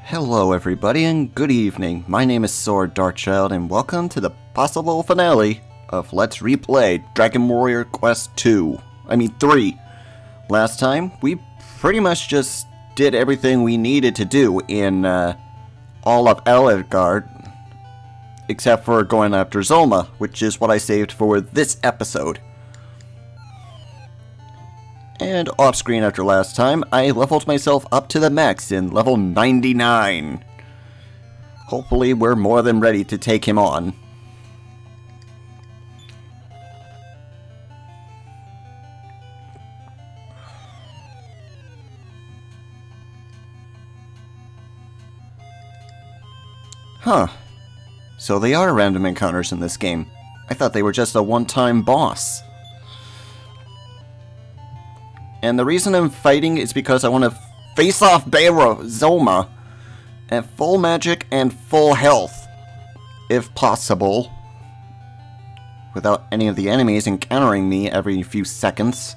Hello everybody and good evening. My name is Saur Darkchylde and welcome to the possible finale of Let's Replay Dragon Warrior Quest 3. Last time, we pretty much just did everything we needed to do in all of Ellegaard, except for going after Zoma, which is what I saved for this episode. And off-screen after last time, I leveled myself up to the max in level 99. Hopefully we're more than ready to take him on. Huh. So they are random encounters in this game. I thought they were just a one-time boss. And the reason I'm fighting is because I want to face off Zoma at full magic and full health, if possible, without any of the enemies encountering me every few seconds.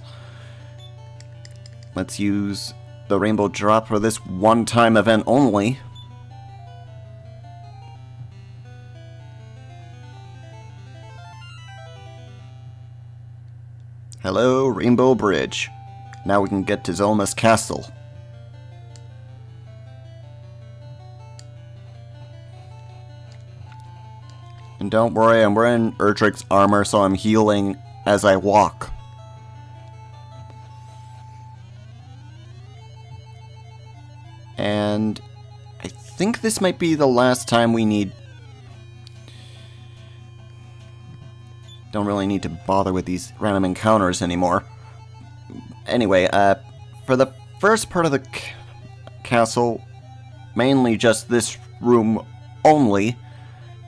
Let's use the rainbow drop for this one-time event only. Hello, Rainbow Bridge. Now we can get to Zoma's castle. And don't worry, I'm wearing Erdrick's armor, so I'm healing as I walk. And I think this might be the last time we need... Don't really need to bother with these random encounters anymore. Anyway, for the first part of the castle, mainly just this room only,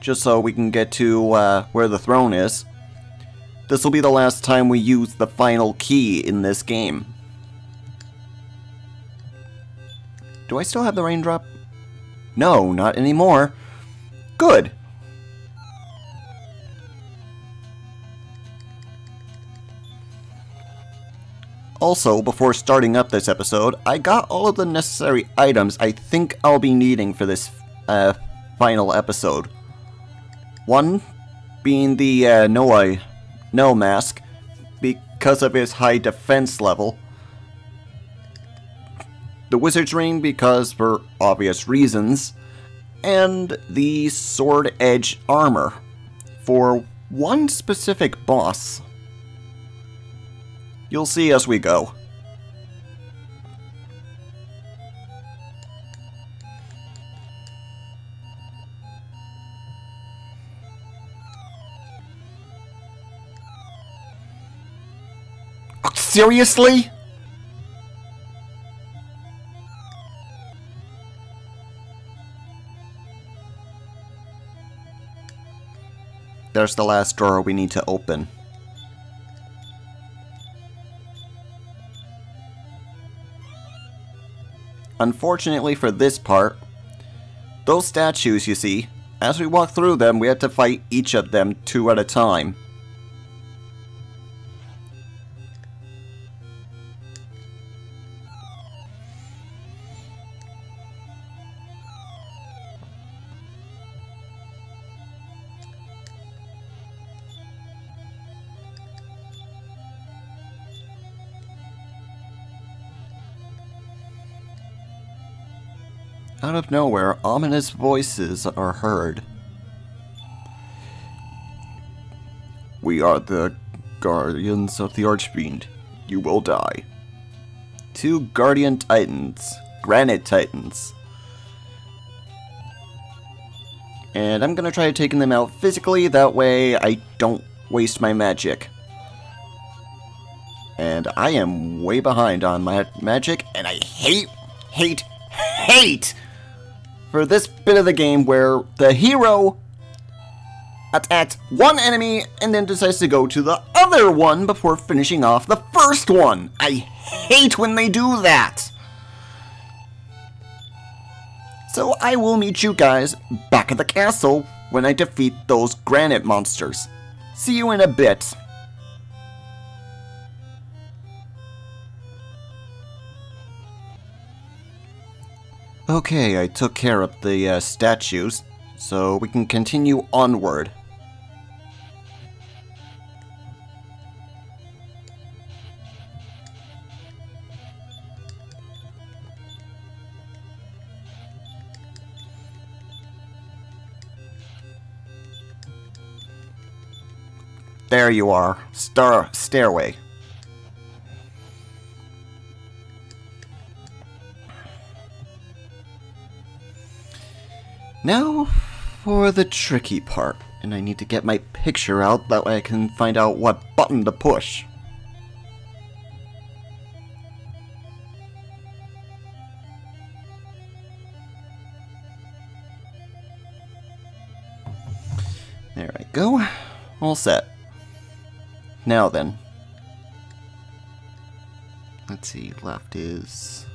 just so we can get to where the throne is. This will be the last time we use the final key in this game. Do I still have the raindrop? No, not anymore. Good. Also, before starting up this episode, I got all of the necessary items I think I'll be needing for this final episode. One being the No mask, because of his high defense level. The Wizard's Ring, because for obvious reasons. And the Sword Edge armor, for one specific boss. You'll see as we go. Oh, seriously? There's the last drawer we need to open. Unfortunately for this part, those statues you see, as we walk through them, we have to fight each of them 2 at a time. Out of nowhere, ominous voices are heard. We are the guardians of the Archfiend. You will die. 2 guardian titans. Granite titans. And I'm gonna try taking them out physically, that way I don't waste my magic. And I am way behind on my magic, and I hate for this bit of the game where the hero attacks one enemy and then decides to go to the other one before finishing off the first one. I hate when they do that. So I will meet you guys back at the castle when I defeat those granite monsters. See you in a bit. Okay, I took care of the statues, so we can continue onward. There you are. Stairway. Now for the tricky part. And I need to get my picture out, that way I can find out what button to push. There I go. All set. Now then. Let's see, left is...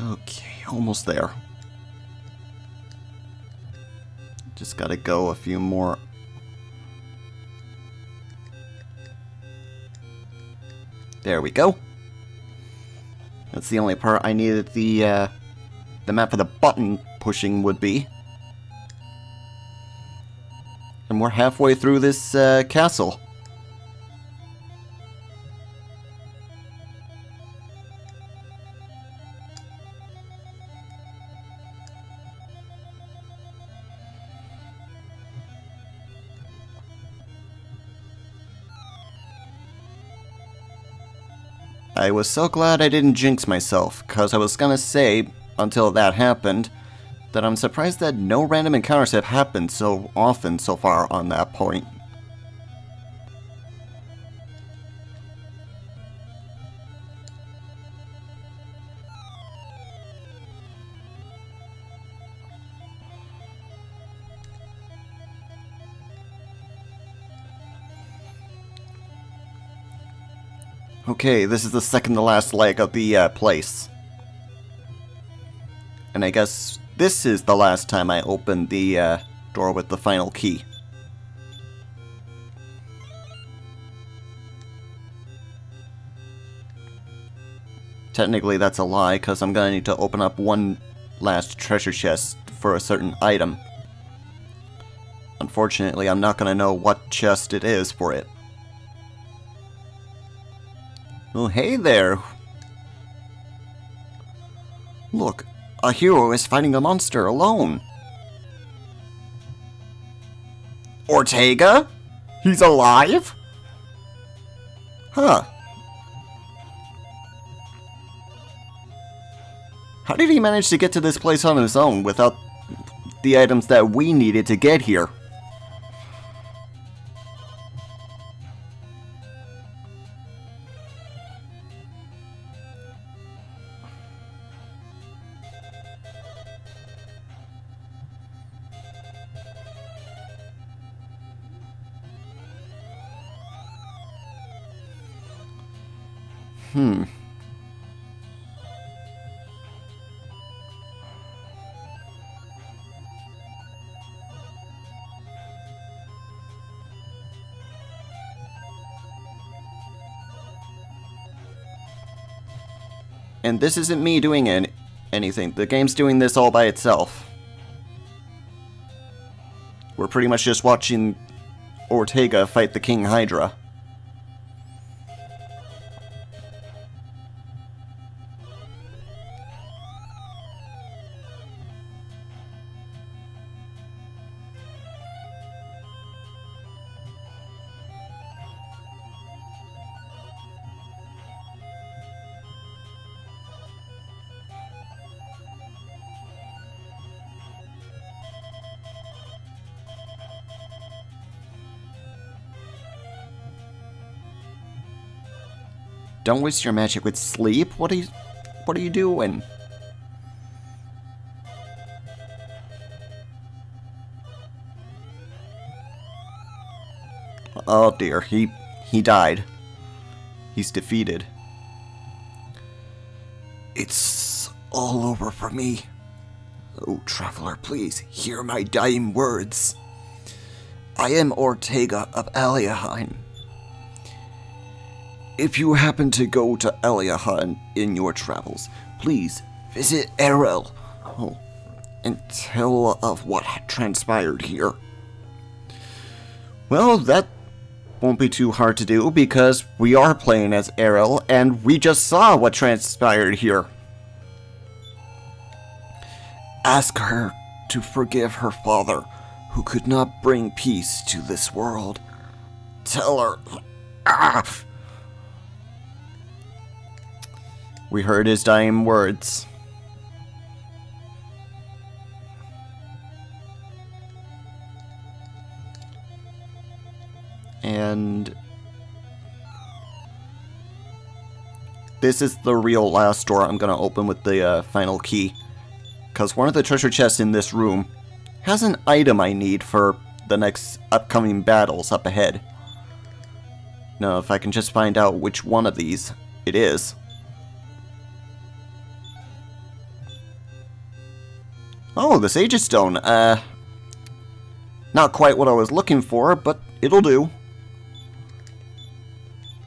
Okay, almost there. Just gotta go a few more. There we go. That's the only part I needed the map for the button pushing would be. And we're halfway through this castle. I was so glad I didn't jinx myself, cause I was gonna say, until that happened, that I'm surprised that no random encounters have happened so often so far on that point. Okay, this is the second to last leg of the place. And I guess this is the last time I open the door with the final key. Technically that's a lie, because I'm gonna need to open up one last treasure chest for a certain item. Unfortunately, I'm not gonna know what chest it is for it. Oh, hey there! Look, a hero is fighting a monster alone. Ortega? He's alive? Huh. How did he manage to get to this place on his own without the items that we needed to get here? And this isn't me doing anything. The game's doing this all by itself. We're pretty much just watching Ortega fight the King Hydra. Don't waste your magic with sleep. What are you doing? Oh dear, he died. He's defeated. It's all over for me. Oh, traveler, please hear my dying words. I am Ortega of Eliaheim. If you happen to go to Eliaheim in your travels, please visit Erel. Oh, and tell of what had transpired here. Well, that won't be too hard to do because we are playing as Erel and we just saw what transpired here. Ask her to forgive her father, who could not bring peace to this world. Tell her... Ah! We heard his dying words. And this is the real last door I'm going to open with the final key. Because one of the treasure chests in this room has an item I need for the next upcoming battles up ahead. Now, if I can just find out which one of these it is. Oh, the Sage's Stone. Not quite what I was looking for, but it'll do.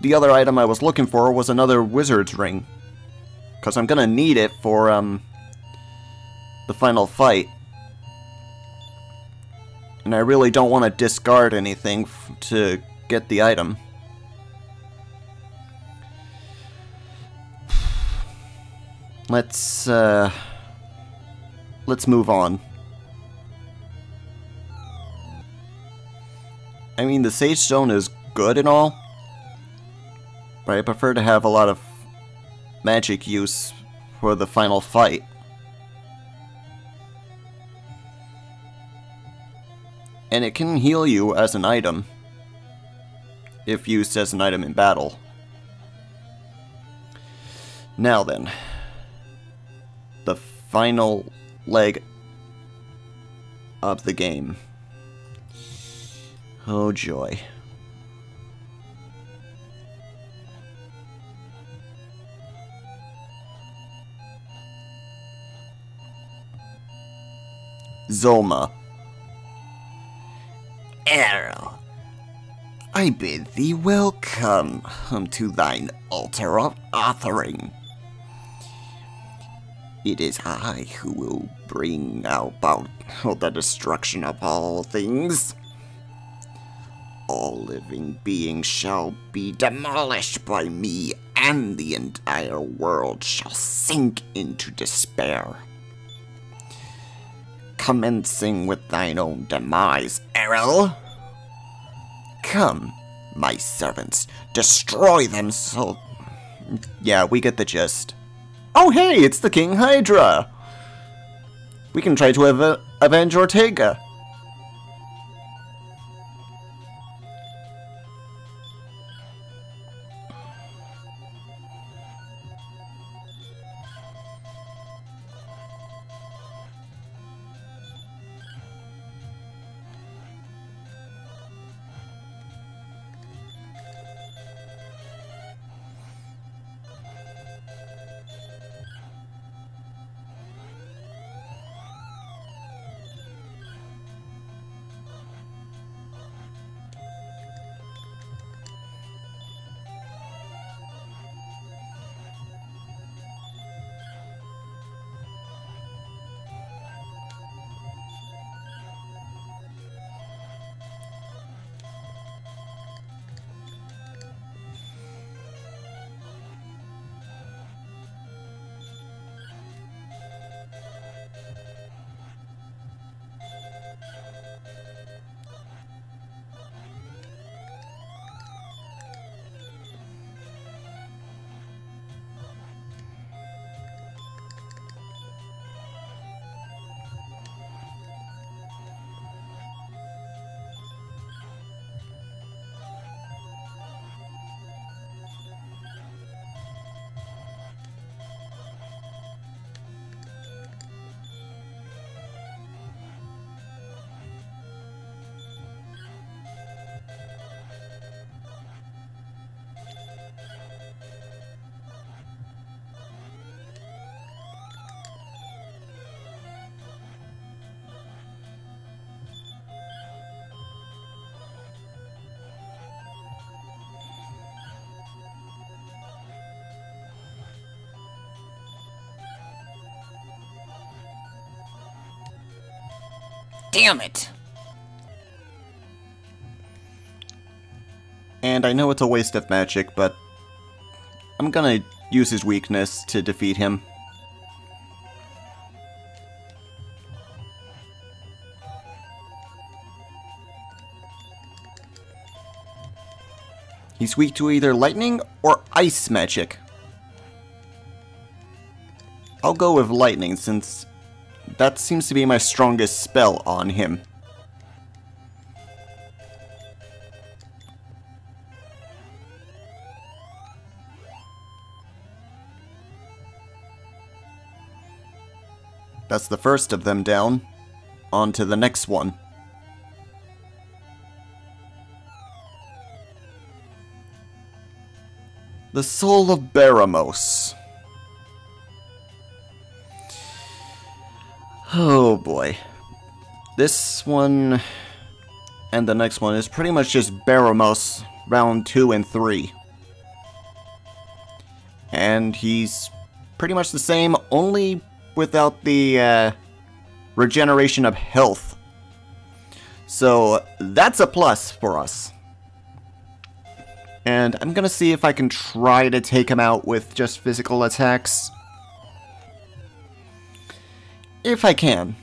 The other item I was looking for was another Wizard's Ring. Because I'm gonna need it for, the final fight. And I really don't want to discard anything to get the item. Let's move on. I mean, the Sage Stone is good and all, but I prefer to have a lot of magic use for the final fight. And it can heal you as an item, if used as an item in battle. Now then, the final leg of the game. Oh joy. Zoma. Errol, I bid thee welcome to thine altar of authoring. It is I who will bring about the destruction of all things. All living beings shall be demolished by me, and the entire world shall sink into despair. Commencing with thine own demise, Errol. Come, my servants, destroy them so... Yeah, we get the gist. Oh hey, it's the King Hydra! We can try to avenge Ortega. Damn it! And I know it's a waste of magic, but I'm gonna use his weakness to defeat him. He's weak to either lightning or ice magic. I'll go with lightning since that seems to be my strongest spell on him. That's the first of them down. On to the next one. The Soul of Baramos. Oh boy. This one and the next one is pretty much just Baramos round 2 and 3. And he's pretty much the same, only without the regeneration of health. So that's a plus for us. And I'm gonna see if I can try to take him out with just physical attacks. If I can.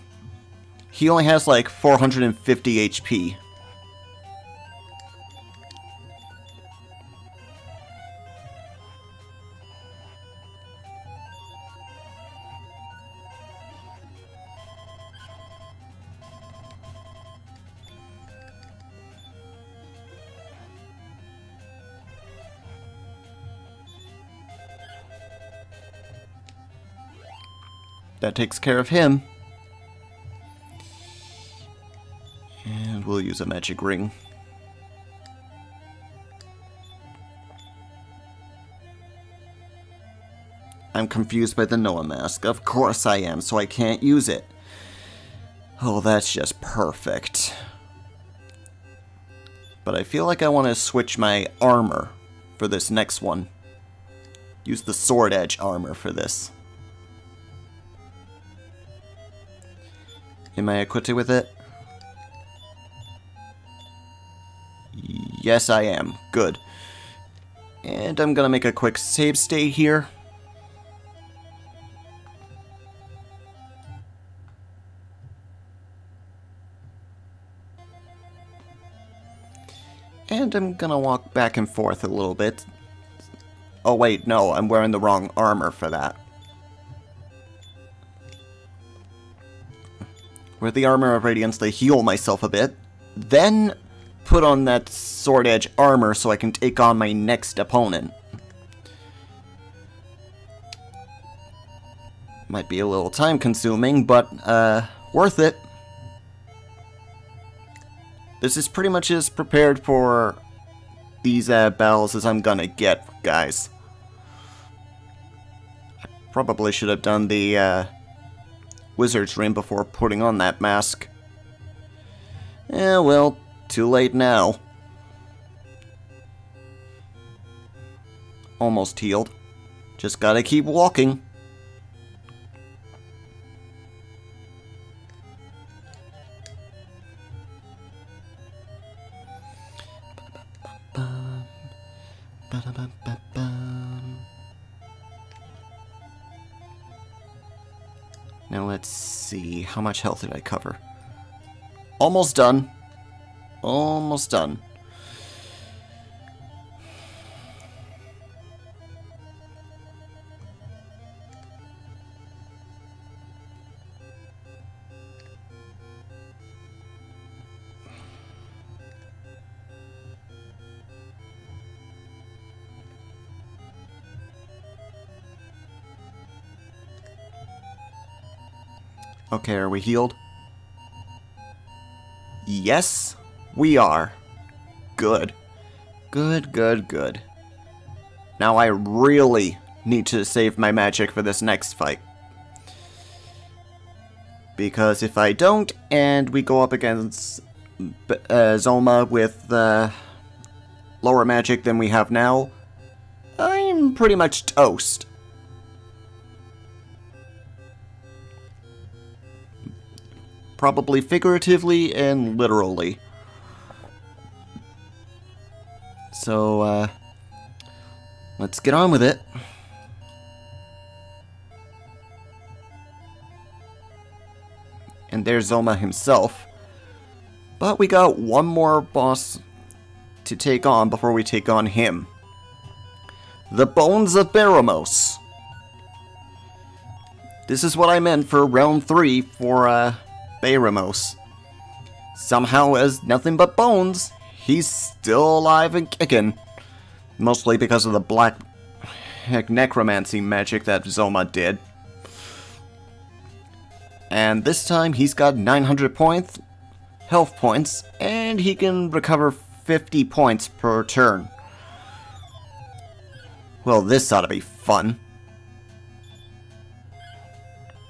He only has like 450 HP. That takes care of him. And we'll use a magic ring. I'm confused by the Noah mask. Of course I am, so I can't use it. Oh, that's just perfect. But I feel like I want to switch my armor for this next one. Use the sword edge armor for this. Am I equipped with it? Yes, I am. Good. And I'm gonna make a quick save state here. And I'm gonna walk back and forth a little bit. Oh wait, no, I'm wearing the wrong armor for that. With the Armor of Radiance to heal myself a bit, then put on that Sword Edge armor so I can take on my next opponent. Might be a little time consuming, but worth it. This is pretty much as prepared for these battles as I'm gonna get, guys. I probably should have done the Wizard's Ring before putting on that mask. Eh, well, too late now. Almost healed. Just gotta keep walking. Now let's see, how much health did I cover? Almost done. Almost done. Okay, are we healed? Yes, we are. Good. Good, good, good. Now I really need to save my magic for this next fight. Because if I don't, and we go up against Zoma with lower magic than we have now, I'm pretty much toast. probably figuratively and literally. So, let's get on with it. And there's Zoma himself. But we got one more boss to take on before we take on him. The Bones of Baramos. This is what I meant for round 3 for Baramos. Somehow, as nothing but bones, he's still alive and kicking. Mostly because of the black necromancy magic that Zoma did. And this time he's got 900 health points, and he can recover 50 points per turn. Well, this ought to be fun.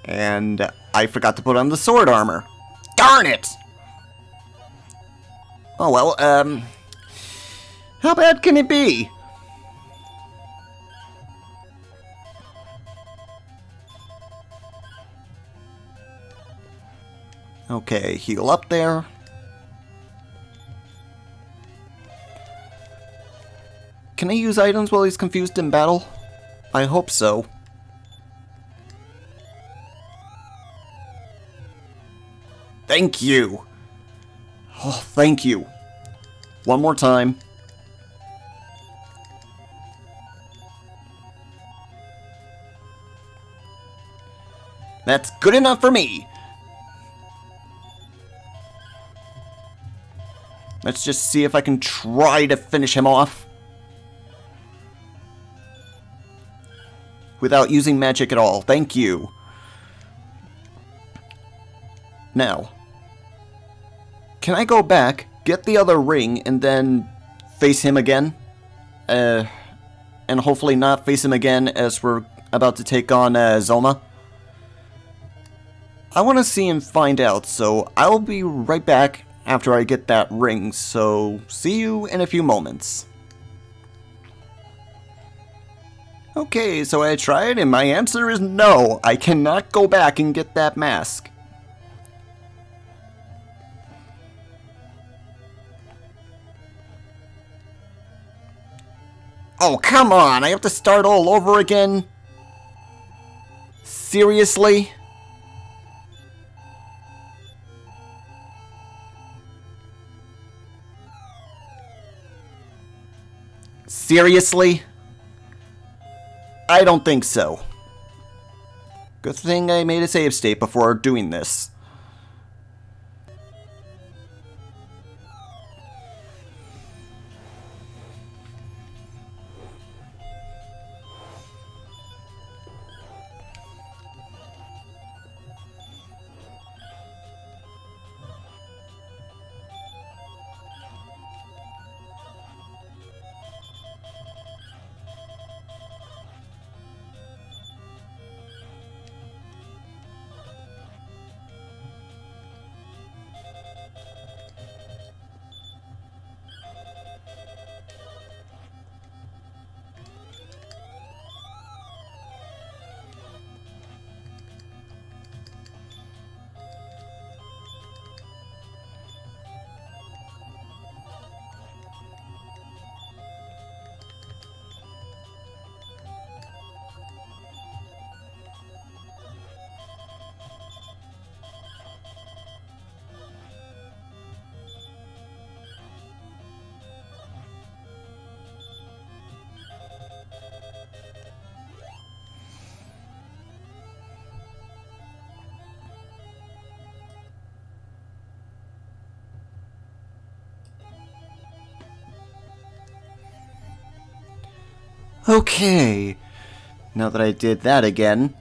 And I forgot to put on the sword armor. Darn it! Oh well, how bad can it be? Okay, heal up there. Can I use items while he's confused in battle? I hope so. Thank you! Oh, thank you. One more time. That's good enough for me! Let's just see if I can try to finish him off. Without using magic at all. Thank you. Now, can I go back, get the other ring, and then face him again? And hopefully not face him again as we're about to take on Zoma? I want to see and find out, so I'll be right back after I get that ring, so see you in a few moments. Okay, so I tried and my answer is no. I cannot go back and get that mask. Oh, come on! I have to start all over again? Seriously? Seriously? I don't think so. Good thing I made a save state before doing this. Okay, now that I did that again,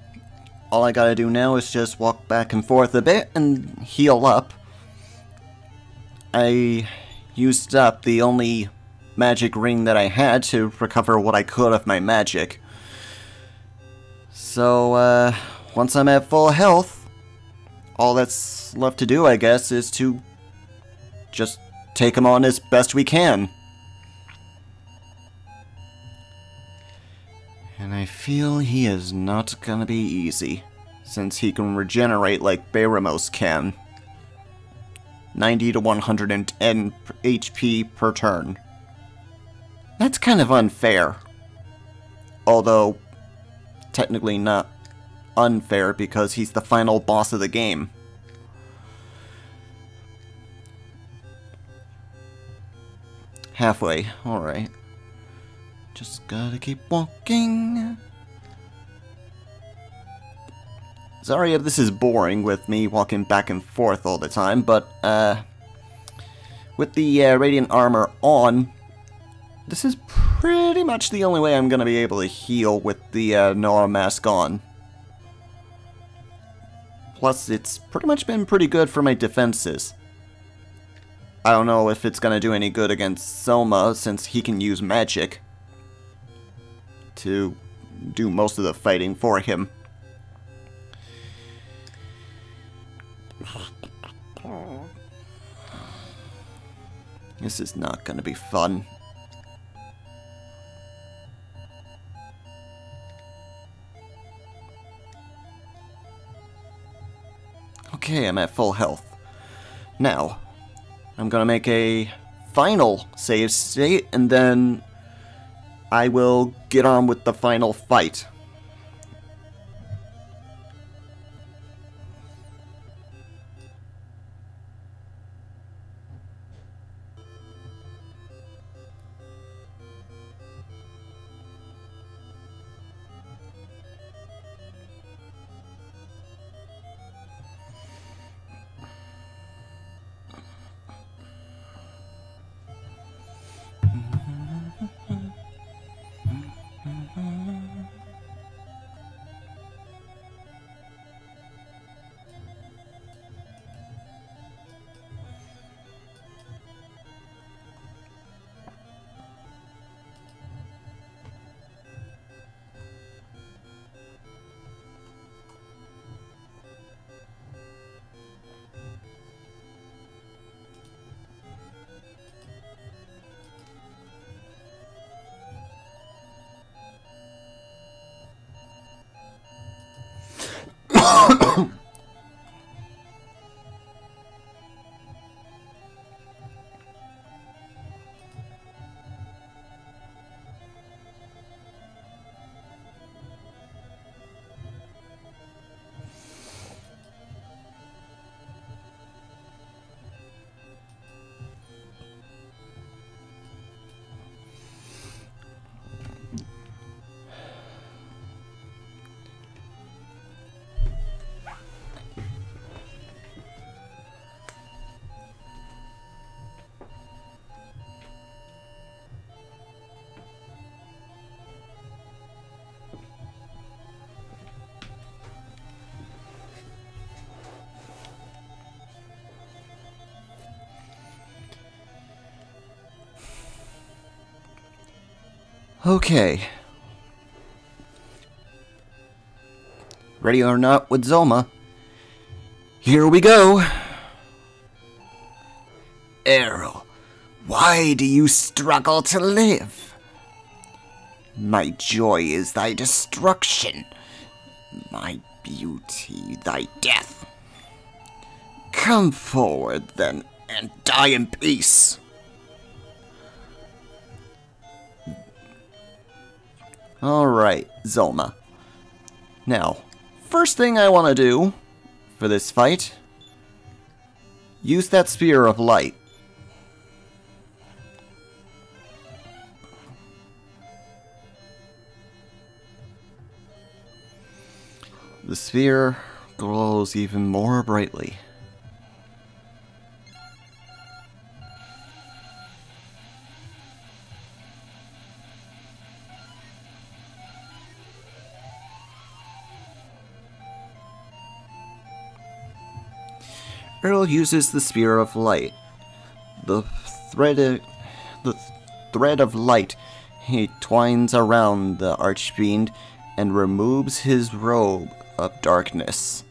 all I gotta do now is just walk back and forth a bit and heal up. I used up the only magic ring that I had to recover what I could of my magic. So, once I'm at full health, all that's left to do, I guess, is to just take him on as best we can. And I feel he is not gonna be easy, since he can regenerate like Baramos can. 90 to 110 HP per turn. That's kind of unfair. Although, technically not unfair because he's the final boss of the game. Halfway, alright. Just gotta keep walking. Sorry if this is boring with me walking back and forth all the time, but with the Radiant Armor on, this is pretty much the only way I'm gonna be able to heal with the Noah mask on. Plus, it's pretty much been pretty good for my defenses. I don't know if it's gonna do any good against Zoma, since he can use magic to do most of the fighting for him. This is not gonna be fun. Okay, I'm at full health. Now, I'm gonna make a final save state, and then I will get on with the final fight. Okay. Ready or not with Zoma. Here we go. Arrow, why do you struggle to live? My joy is thy destruction. My beauty thy death. Come forward then and die in peace. Alright, Zoma. Now, first thing I want to do for this fight, use that Spear of Light. The sphere glows even more brightly. Earl uses the Spear of Light. The thread of light he twines around the Archfiend and removes his robe of darkness.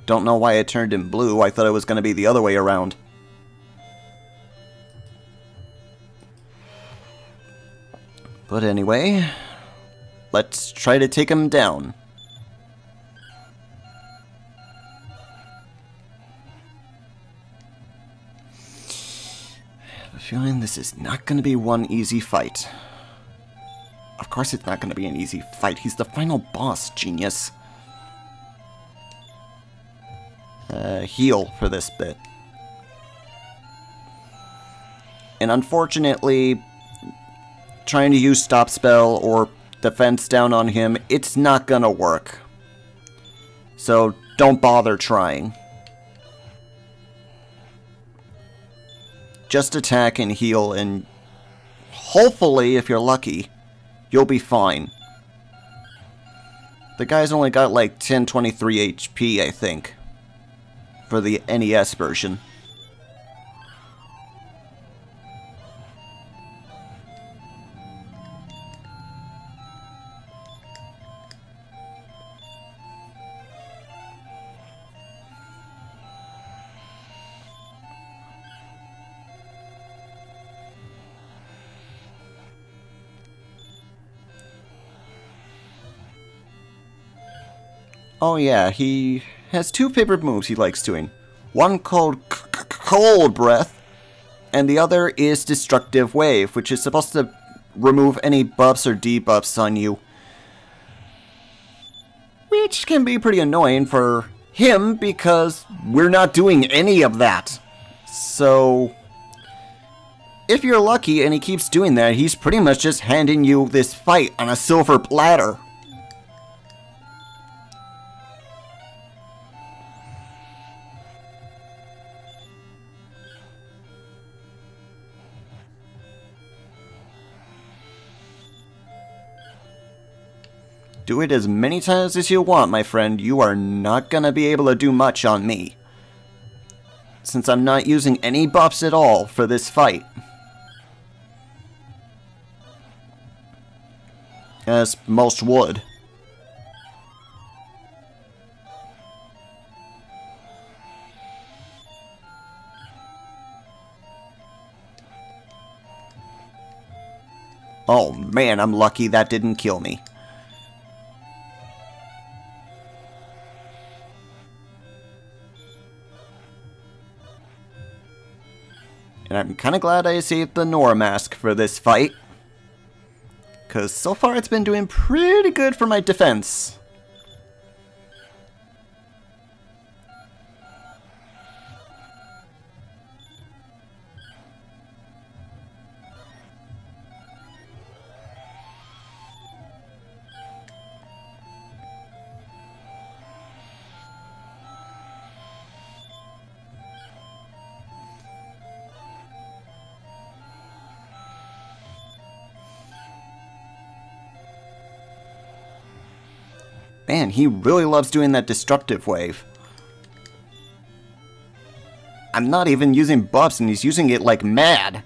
Don't know why it turned him blue. I thought it was going to be the other way around. But anyway, let's try to take him down. a feeling this is not going to be one easy fight. Of course it's not going to be an easy fight. He's the final boss, genius. Heal for this bit. And unfortunately, trying to use stop spell or defense down on him, it's not gonna work. So don't bother trying. Just attack and heal, and hopefully, if you're lucky, you'll be fine. The guy's only got like 1023 HP, I think, for the NES version. Oh yeah, he has two favorite moves he likes doing. One called Cold Breath, and the other is Destructive Wave, which is supposed to remove any buffs or debuffs on you. Which can be pretty annoying for him, because we're not doing any of that. So, if you're lucky and he keeps doing that, he's pretty much just handing you this fight on a silver platter. Do it as many times as you want, my friend. You are not gonna be able to do much on me, since I'm not using any buffs at all for this fight. As most would. Oh man, I'm lucky that didn't kill me. And I'm kinda glad I saved the Nora mask for this fight, because so far it's been doing pretty good for my defense. Man, he really loves doing that destructive wave. I'm not even using buffs and he's using it like mad.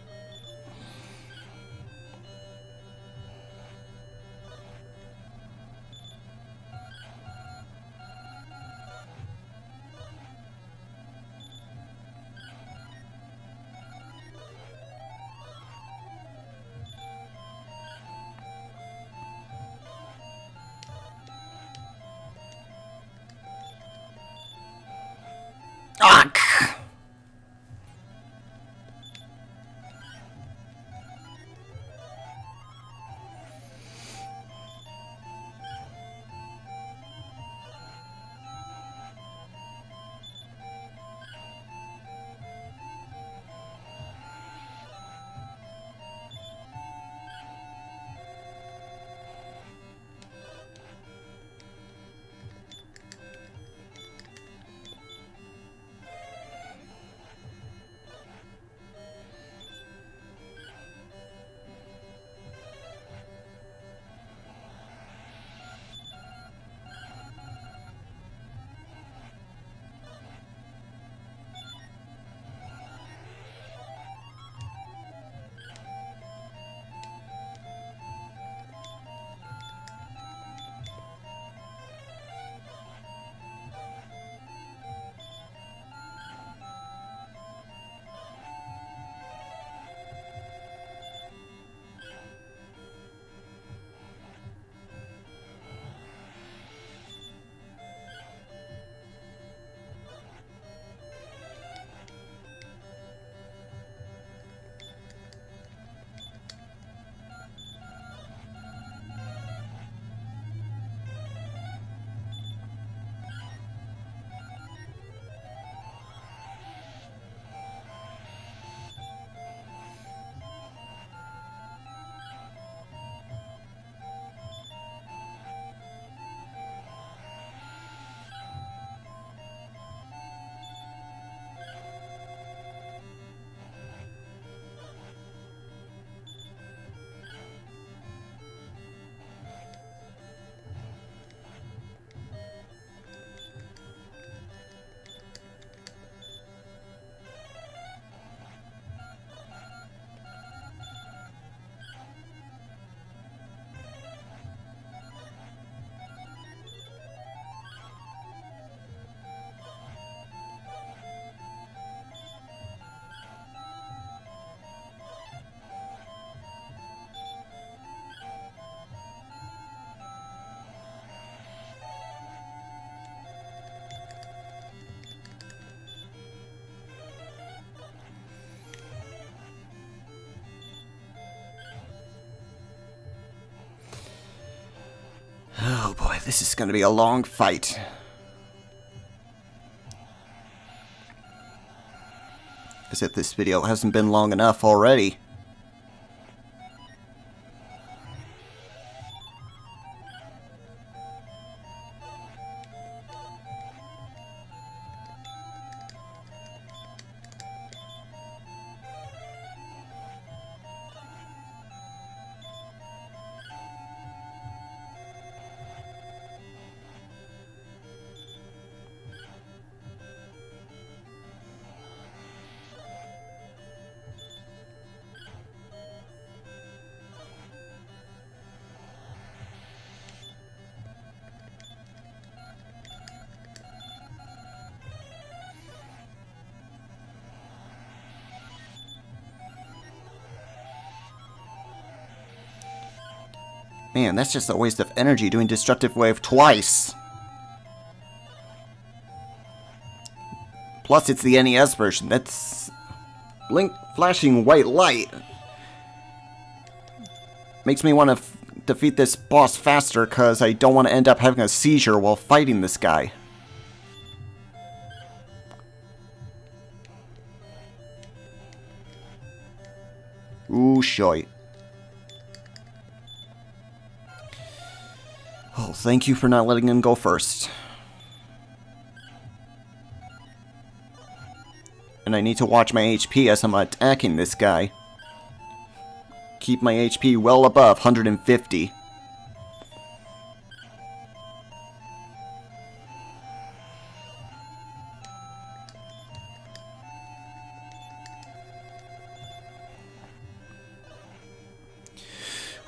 This is gonna be a long fight. As if this video hasn't been long enough already. Man, that's just a waste of energy doing Destructive Wave twice. Plus, it's the NES version. That's Link flashing white light. Makes me want to defeat this boss faster because I don't want to end up having a seizure while fighting this guy. Ooh, shite. Oh, thank you for not letting him go first. And I need to watch my HP as I'm attacking this guy. Keep my HP well above 150.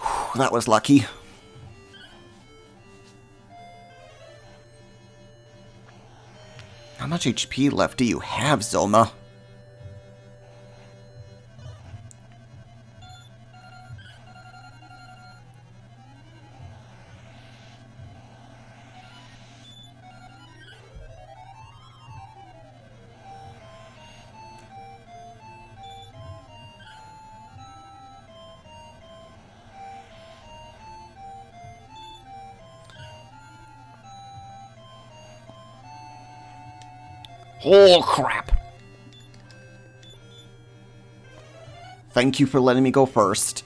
Whew, that was lucky. How much HP left do you have, Zoma? Oh, crap. Thank you for letting me go first.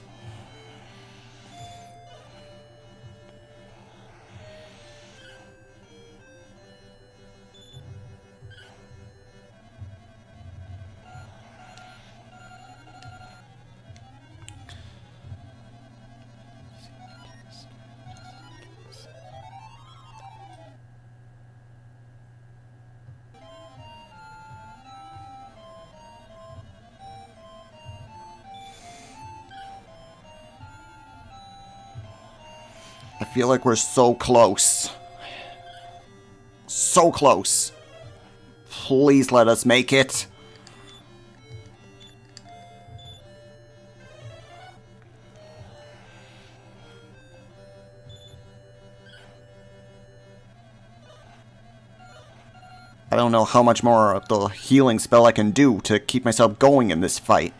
I feel like we're so close. So close. Please let us make it. I don't know how much more of the healing spell I can do to keep myself going in this fight.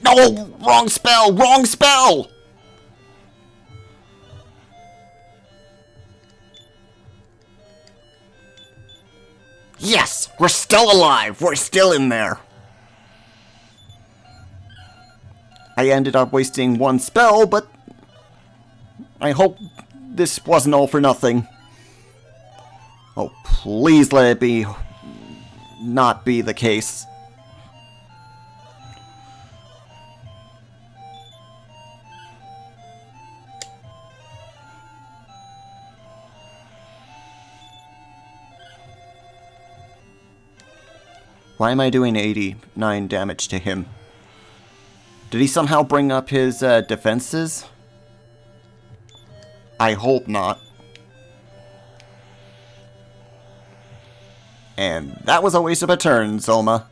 No! Wrong spell! Wrong spell! Yes! We're still alive! We're still in there! I ended up wasting one spell, but I hope this wasn't all for nothing. Oh, please let it not be the case. Why am I doing 89 damage to him? Did he somehow bring up his defenses? I hope not. And that was a waste of a turn, Zoma.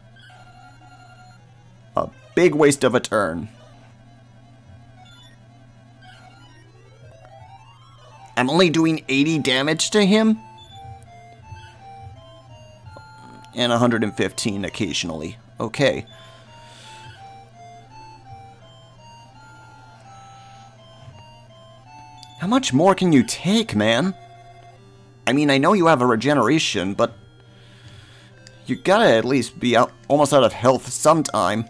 A big waste of a turn. I'm only doing 80 damage to him? And 115 occasionally. Okay. How much more can you take, man? I mean, I know you have a regeneration, but you gotta at least be almost out of health sometime.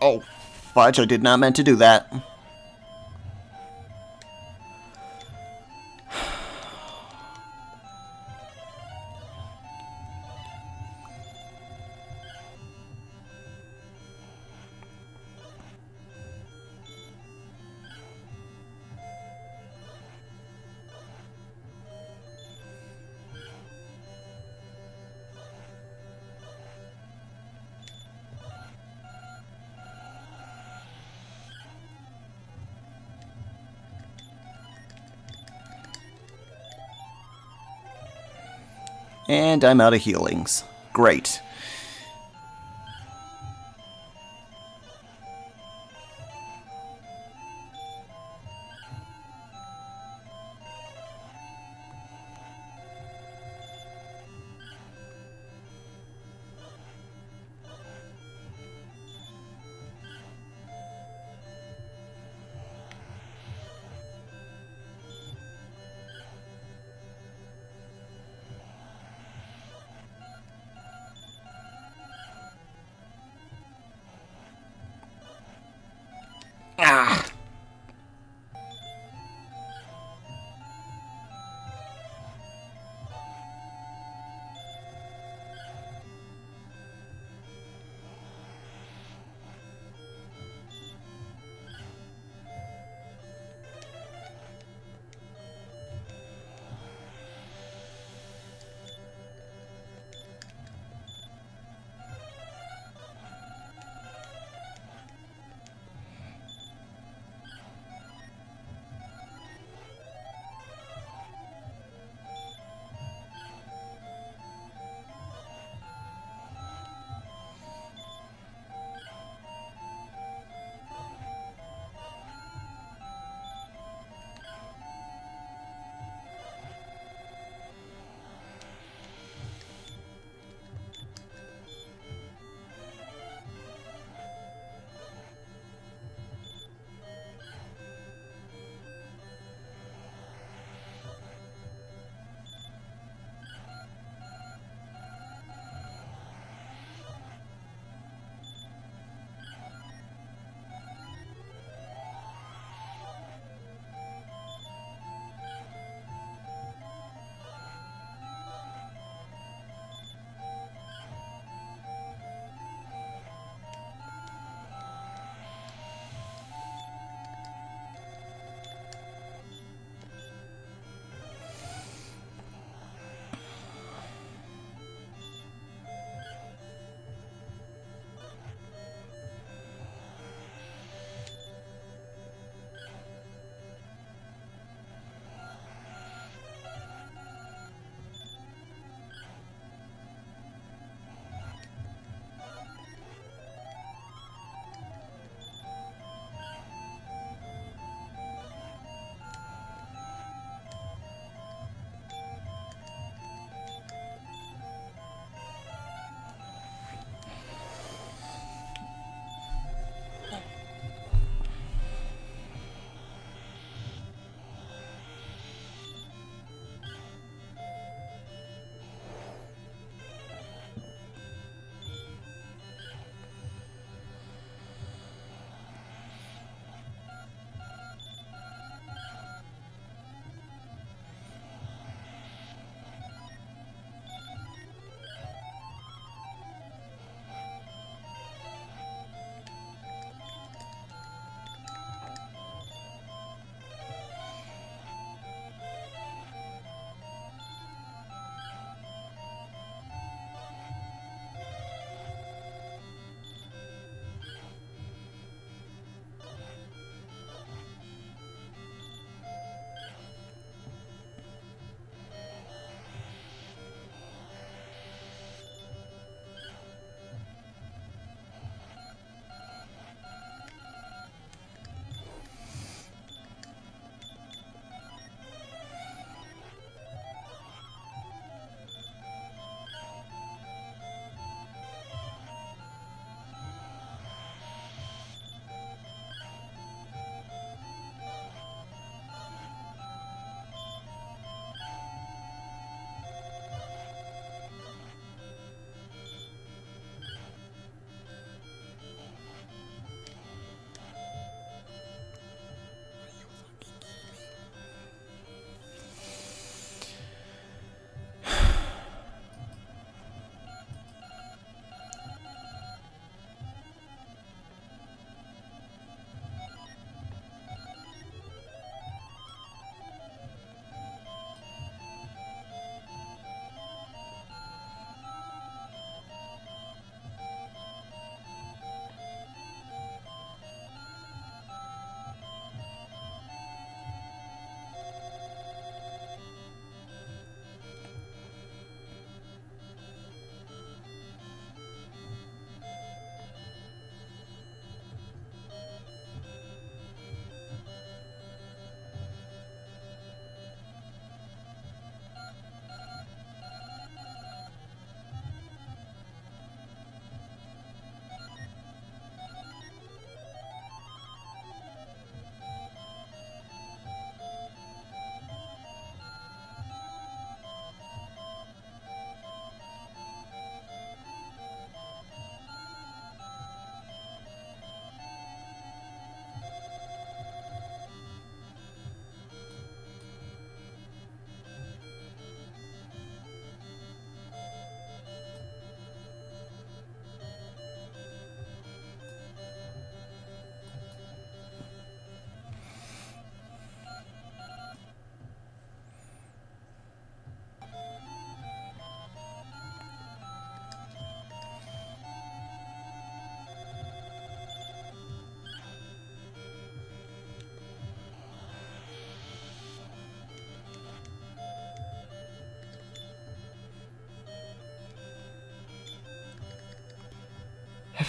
Oh, fudge, I did not mean to do that. And I'm out of healings. Great. Ah!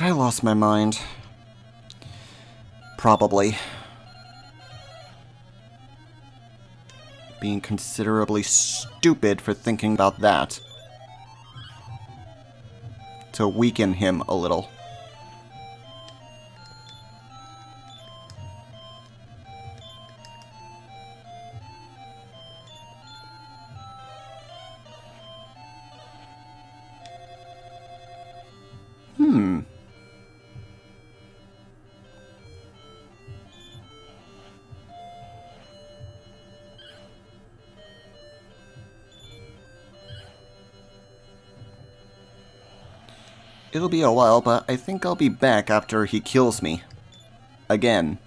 I lost my mind? Probably. Being considerably stupid for thinking about that. To weaken him a little. It'll be a while, but I think I'll be back after he kills me. Again.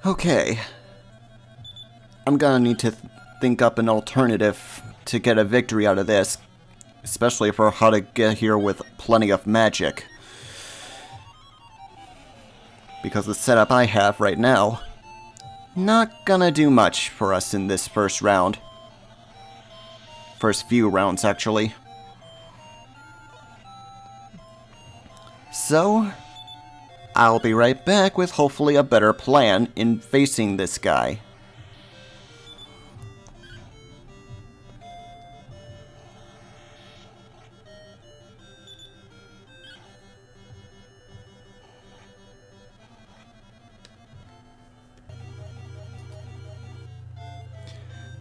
Okay. I'm gonna need to think up an alternative to get a victory out of this. Especially for how to get here with plenty of magic. Because the setup I have right now, not gonna do much for us in this first round. First few rounds, actually. So, I'll be right back with hopefully a better plan in facing this guy.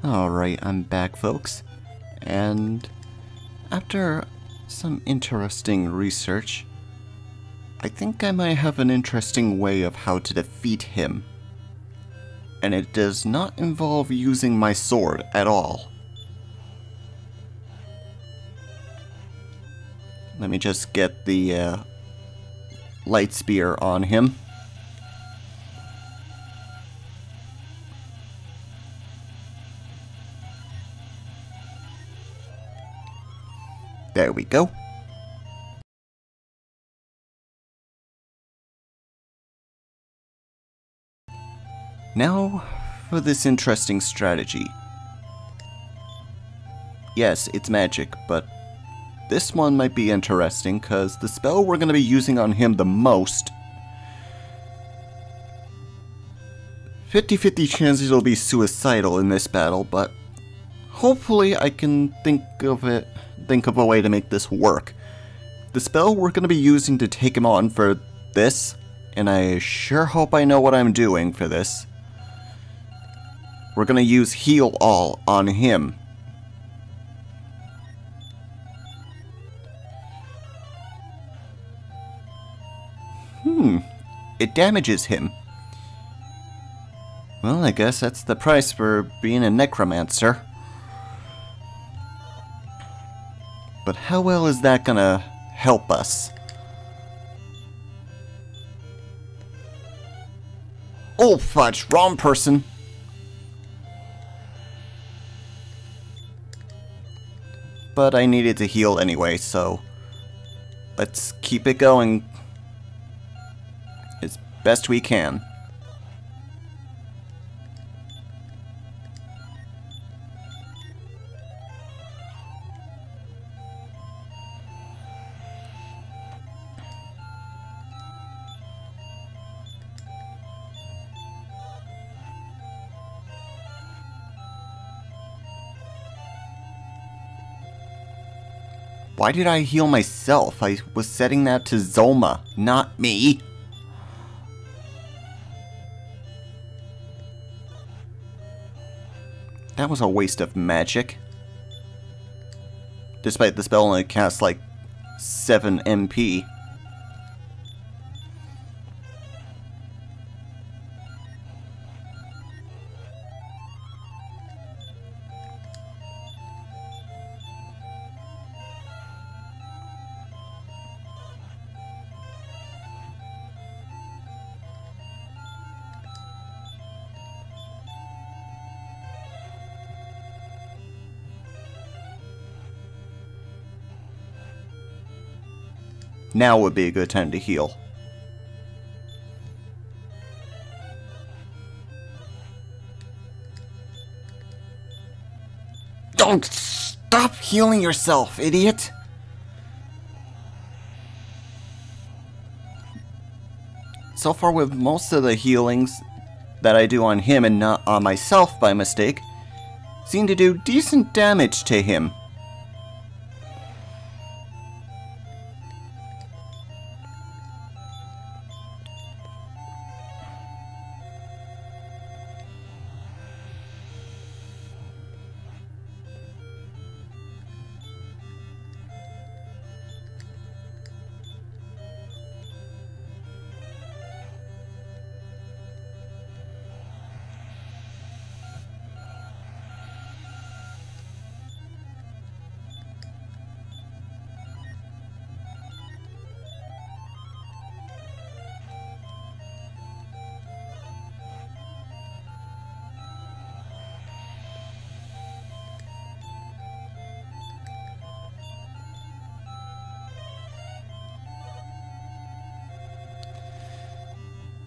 Alright, I'm back, folks. And after some interesting research, I think I might have an interesting way of how to defeat him. And it does not involve using my sword at all. Let me just get the light spear on him. There we go. Now, for this interesting strategy. Yes, it's magic, but this one might be interesting because the spell we're going to be using on him the most, 50-50 chance it'll be suicidal in this battle, but hopefully I can think of a way to make this work. The spell we're going to be using to take him on for this, and I sure hope I know what I'm doing for this. We're going to use Heal All on him. It damages him. Well, I guess that's the price for being a necromancer. But how well is that gonna help us? Oh fudge, wrong person. But I needed to heal anyway, so let's keep it going as best we can. Why did I heal myself? I was setting that to Zoma, not me. That was a waste of magic. Despite the spell only casts like 7 MP. Now would be a good time to heal. Don't stop healing yourself, idiot! So far with most of the healings that I do on him and not on myself by mistake, seem to do decent damage to him.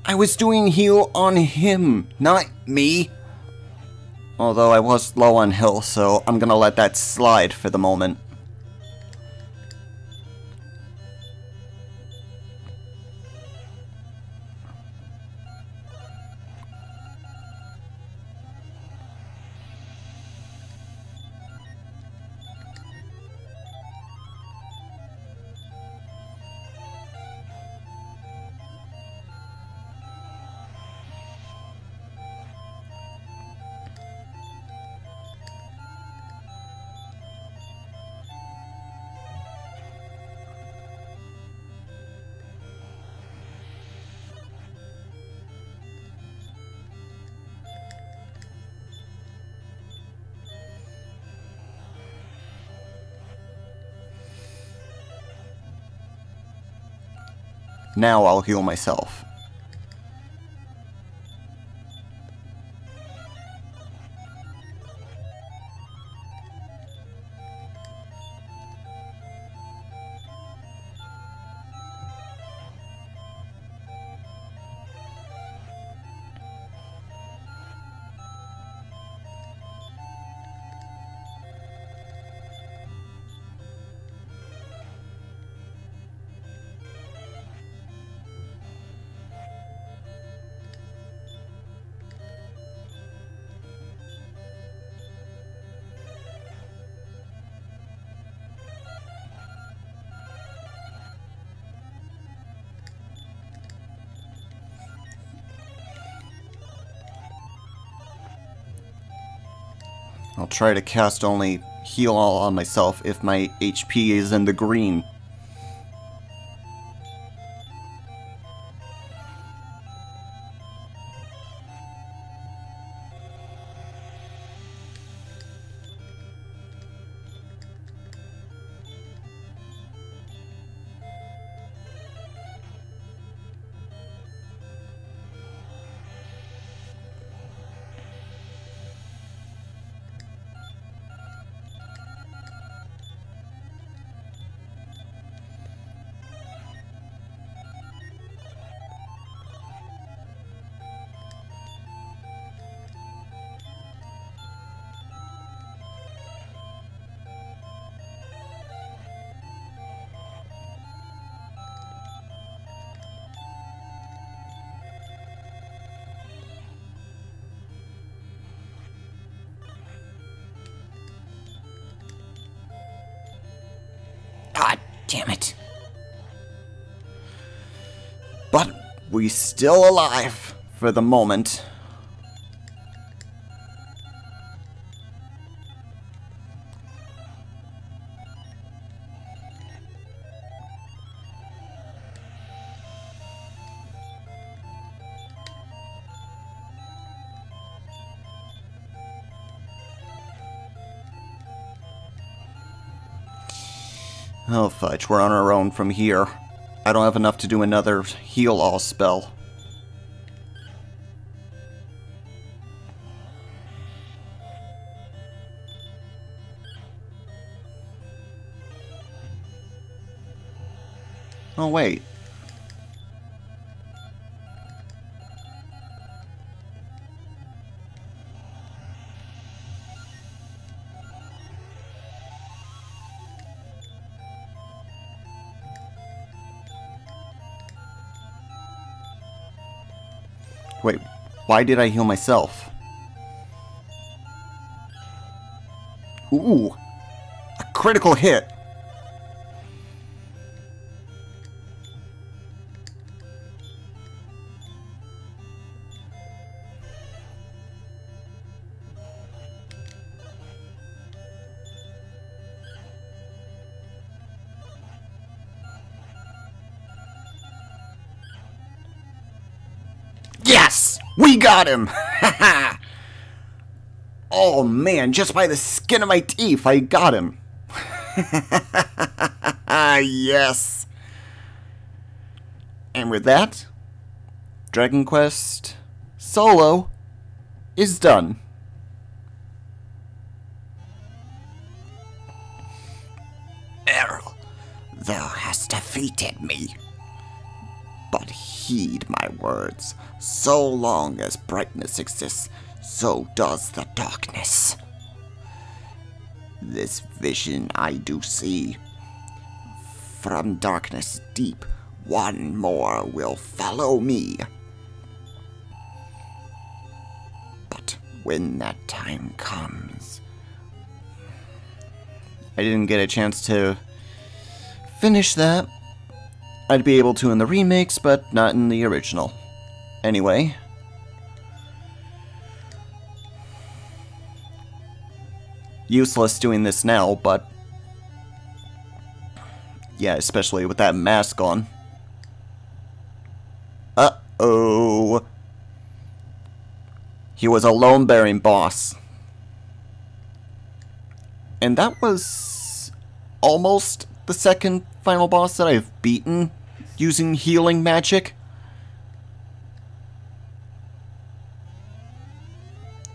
I was doing heal on him, not me. Although I was low on health, so I'm gonna let that slide for the moment. Now I'll heal myself. I'll try to cast only heal all on myself if my HP is in the green. God damn it. But we're still alive for the moment. Oh fudge, we're on our own from here. I don't have enough to do another heal all spell. Oh, wait. Wait, why did I heal myself? Ooh, a critical hit. Yes! We got him! Haha! Oh man, just by the skin of my teeth, I got him. Yes! And with that, Dragon Quest Solo is done. Errol, thou hast defeated me. But heed my words. So long as brightness exists, so does the darkness. This vision I do see. From darkness deep, one more will follow me. But when that time comes... I didn't get a chance to finish that. I'd be able to in the remakes, but not in the original. Anyway. Useless doing this now, but... yeah, especially with that mask on. Uh-oh. He was a lone-bearing boss. And that was almost the second final boss that I've beaten using healing magic.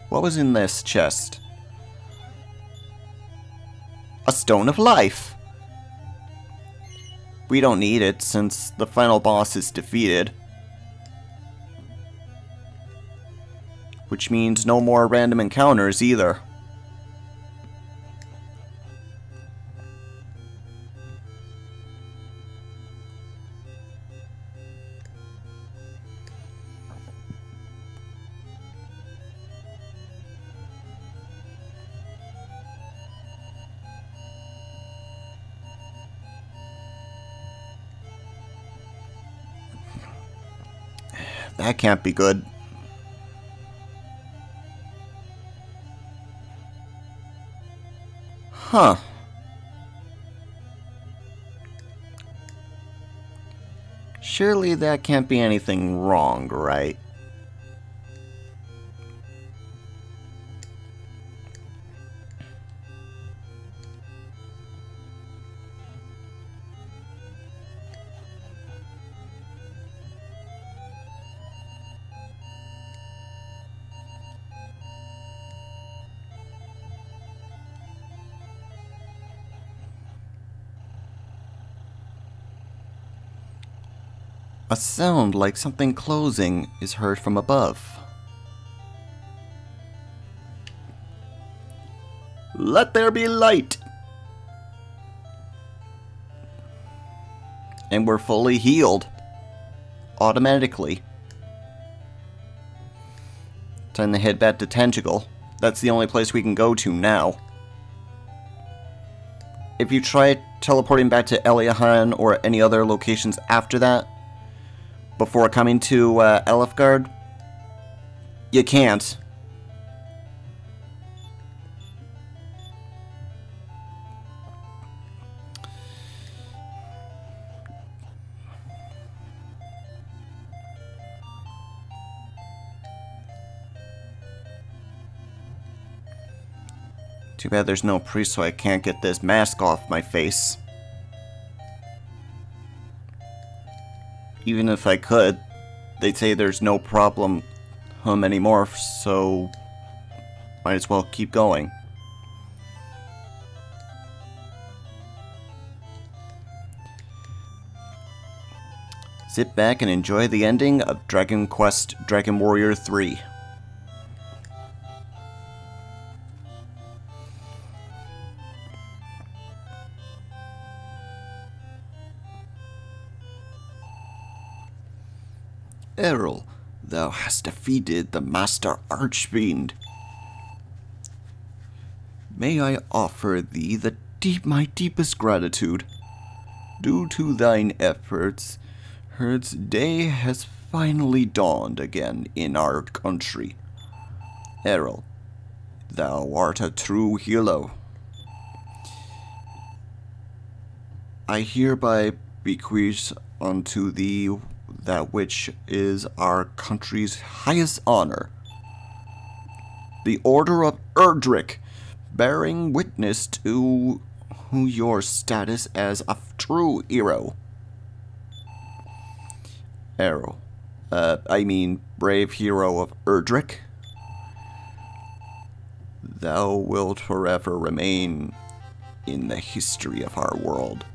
What was in this chest? A Stone of Life. We don't need it since the final boss is defeated. Which means no more random encounters either. That can't be good. Huh. Surely that can't be anything wrong, right? A sound like something closing is heard from above. Let there be light! And we're fully healed. Automatically. Time to head back to Tentacle. That's the only place we can go to now. If you try teleporting back to Eliahan or any other locations after that, before coming to Elfgard, you can't. Too bad there's no priest, so I can't get this mask off my face. Even if I could, they'd say there's no problem anymore, so might as well keep going. Sit back and enjoy the ending of Dragon Quest Dragon Warrior 3. Errol, thou hast defeated the Master Archfiend. May I offer thee my deepest gratitude. Due to thine efforts, Herd's day has finally dawned again in our country. Errol, thou art a true hero. I hereby bequeath unto thee that which is our country's highest honor, the Order of Erdrick, bearing witness to your status as a true hero. Errol, brave hero of Erdrick. Thou wilt forever remain in the history of our world.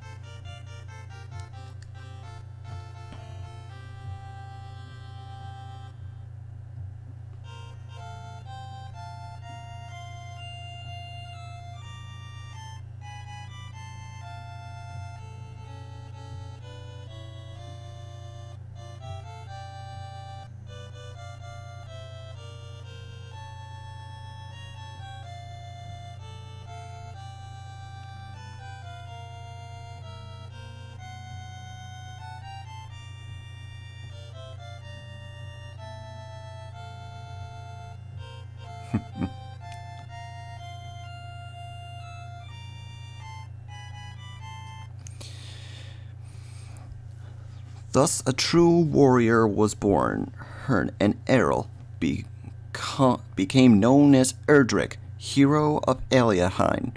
Thus a true warrior was born, and Errol became known as Erdrick, hero of Aliahine.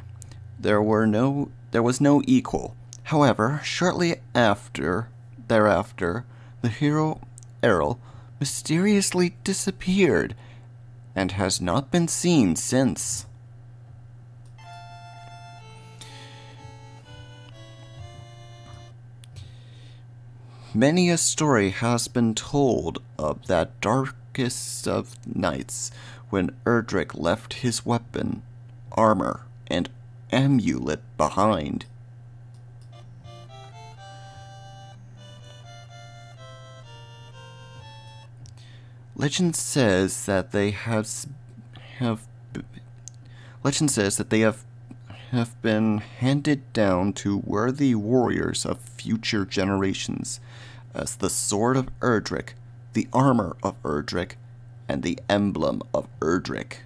There was no equal. However, shortly thereafter, the hero Errol mysteriously disappeared and has not been seen since. Many a story has been told of that darkest of nights when Erdrick left his weapon, armor, and amulet behind. Legend says that they have been handed down to worthy warriors of future generations as the Sword of Erdrick, the Armor of Erdrick, and the Emblem of Erdrick.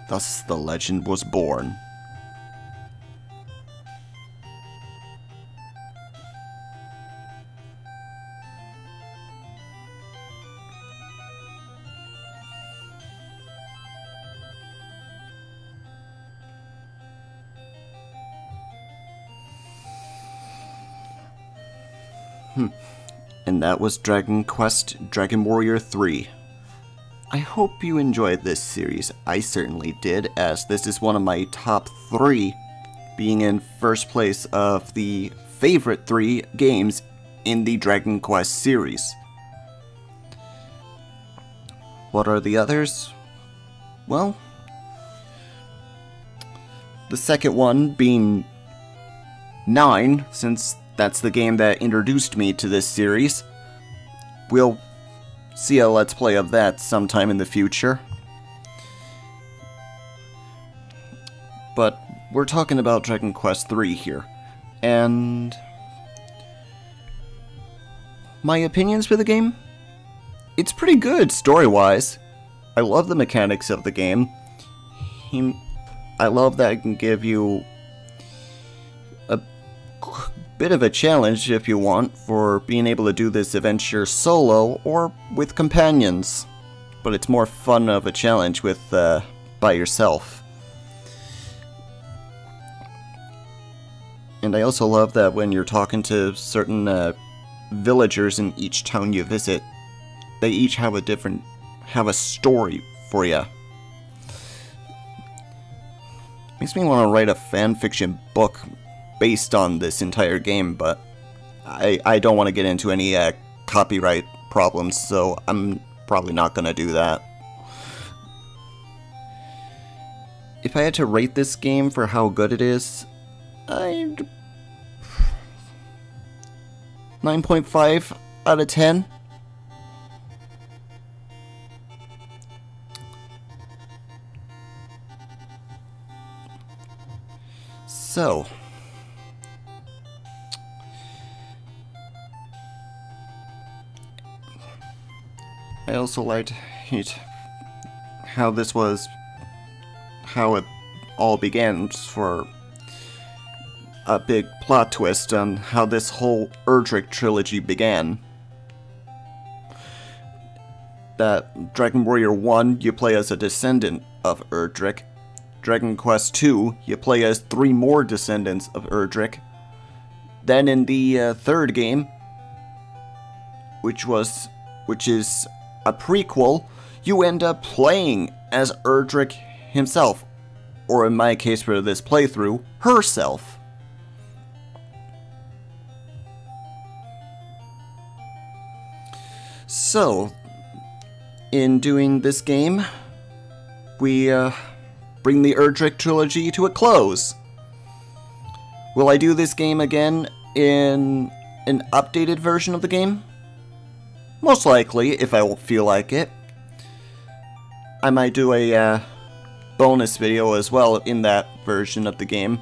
Thus the legend was born. And that was Dragon Quest Dragon Warrior 3. I hope you enjoyed this series. I certainly did, as this is one of my top 3, being in first place of the favorite 3 games in the Dragon Quest series. What are the others? Well, the second one being 9, since that's the game that introduced me to this series. We'll see a Let's Play of that sometime in the future. But we're talking about Dragon Quest 3 here. And my opinions for the game? It's pretty good story-wise. I love the mechanics of the game. I love that it can give you a bit of a challenge, if you want, for being able to do this adventure solo or with companions. But it's more fun of a challenge with by yourself. And I also love that when you're talking to certain villagers in each town you visit, they each have a story for you. Makes me want to write a fanfiction book based on this entire game, but I don't want to get into any copyright problems, so I'm probably not going to do that. If I had to rate this game for how good it is, I'd 9.5 out of 10. So, I also liked how it all began for a big plot twist on how this whole Erdrick trilogy began. That Dragon Warrior 1, you play as a descendant of Erdrick. Dragon Quest 2, you play as 3 more descendants of Erdrick. Then in the third game, which is a prequel, you end up playing as Erdrick himself, or in my case for this playthrough, herself. So, in doing this game, we bring the Erdrick trilogy to a close. Will I do this game again in an updated version of the game? Most likely, if I feel like it. I might do a bonus video as well in that version of the game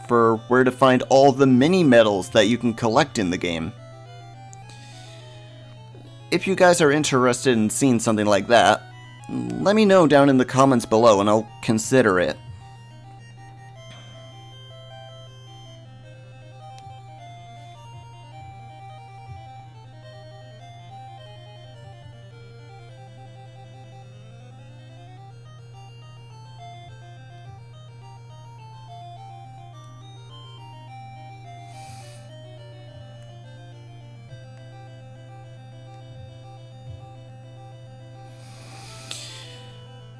for where to find all the mini medals that you can collect in the game. If you guys are interested in seeing something like that, let me know down in the comments below and I'll consider it.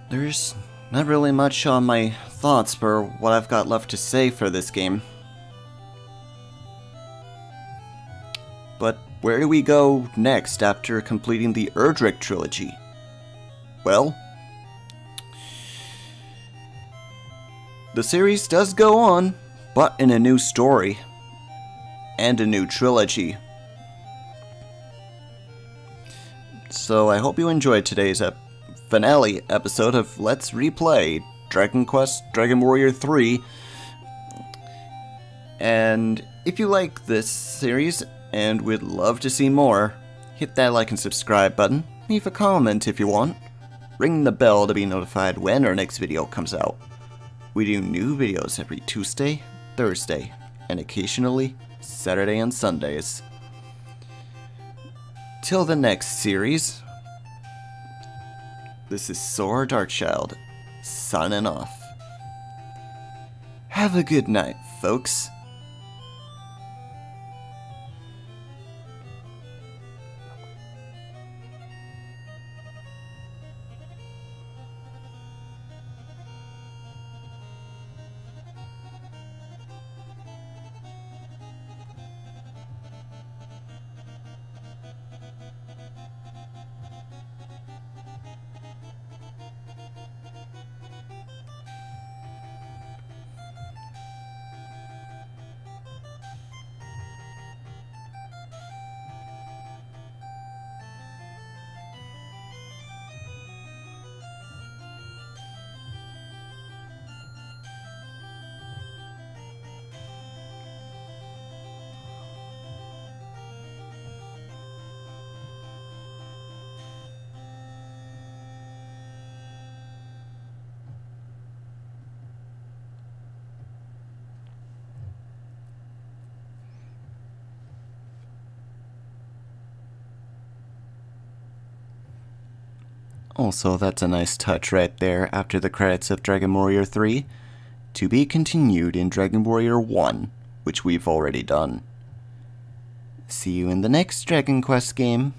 There's not really much on my thoughts for what I've got left to say for this game. But where do we go next after completing the Erdrick trilogy? Well, the series does go on, but in a new story and a new trilogy. So I hope you enjoyed today's finale episode of Let's Replay Dragon Quest Dragon Warrior 3. And if you like this series and would love to see more, hit that like and subscribe button, leave a comment if you want, ring the bell to be notified when our next video comes out. We do new videos every Tuesday, Thursday, and occasionally Saturday and Sundays. Till the next series, this is Saur Darkchylde, signing off. Have a good night, folks. Also, that's a nice touch right there after the credits of Dragon Warrior 3. To be continued in Dragon Warrior 1, which we've already done. See you in the next Dragon Quest game.